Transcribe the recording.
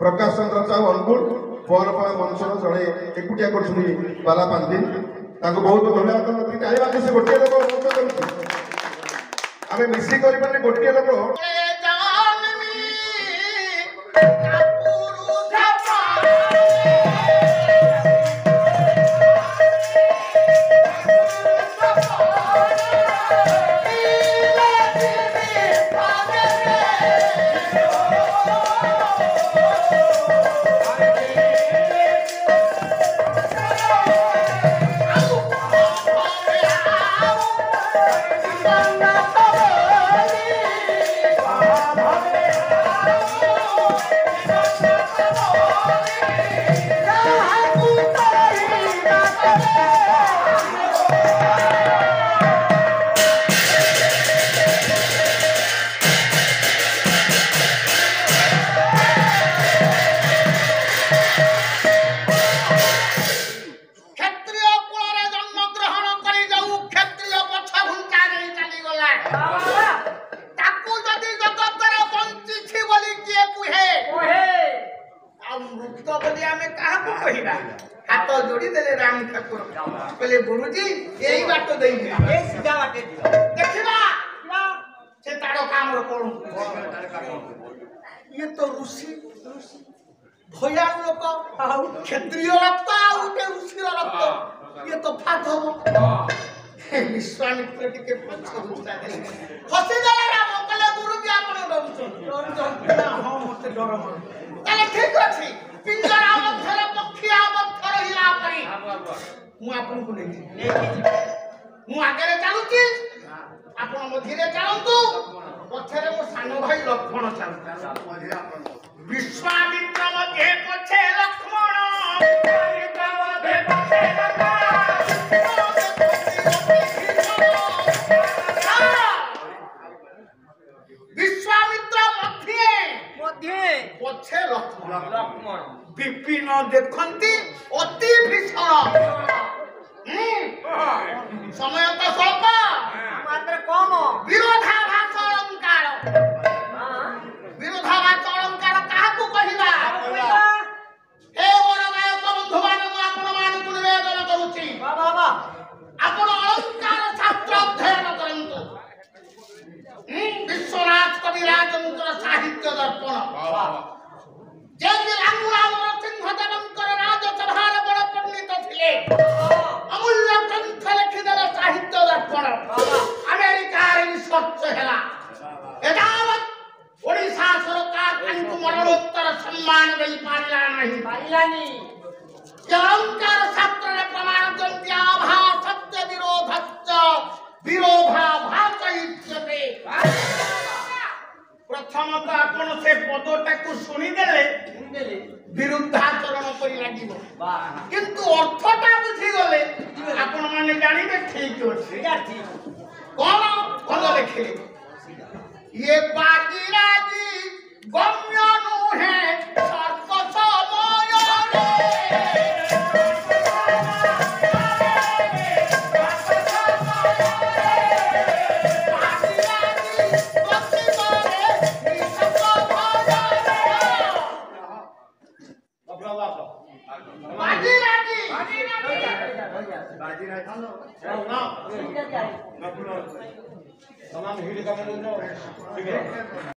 प्रकाश चंद्र साहू अनुकूल पवनपाल मंचर जड़े एकुटिया कर बाला पांति बहुत धन्यवाद चाहिए से गोटे लोक मंच कर मिसिक गोटे लोक हाथ जोड़ी देले राम ठाकुर कहले गुरुजी यही बाट दे ए सीधा बाटे देखिबा से तारो काम रो कोन ये तो ऋषि भयान लोक क्षत्रिय रक्त आउटे ऋषि रक्त ये तो फाट हो विश्वामित्र टिके पछ घुसा दे हसी देले राम कहले गुरुजी आपण डरुछन हां मते डर मन ताले ठीक अछि पिंजरा मध्य पक्षिया मध्य रहिला परी मु आपन को नै मु आगे चलुची आपण मध्यरे चलंतु पछरे मो सानो भाई लक्ष्मण चलता विश्वामित्र मध्य पछे लक्ष्मण विश्वामित्र मध्य पछे विश्वामित्र मध्य पछे लक्ष्मण विपिन देखंती अति भीषण समय तो स्वल्प मात्र कम विरोधाभास अलंकार विरोधाभास अलंकार काहाकू कहिबा हे वरगायक बंधुमान मु आपण मानकु निवेदन करूची बाबा बाबा आपण अलंकार शास्त्र अध्ययन करंतु विश्वनाथ कविराजंकर साहित्य दर्पण बाबा जेति लांगुरामर सिंह देवंकर राजसभार बड़ पंडित थिले अमूल्य ग्रंथ लिखिदेले साहित्य दर्पण अमेरिका रिसर्च हैला एदावत ओडिशा सरकार तांकु मरणोत्तर सम्मान देई पारिला नहीं अलंकार शास्त्र रे प्रमाण दंत्य आभा सत्य विरोधश्च विरोधाभासयिष्यते प्रथम तो आपण से पदटा को सुनी देले विरुद्धाचरण करी लागिबो किंतु अर्थटा बुझी गले आपण माने जानिबे ठीक अछि कोन कोन लिखले ये बाजीराजी गम्य नुहे सर्व समय बाजीराजी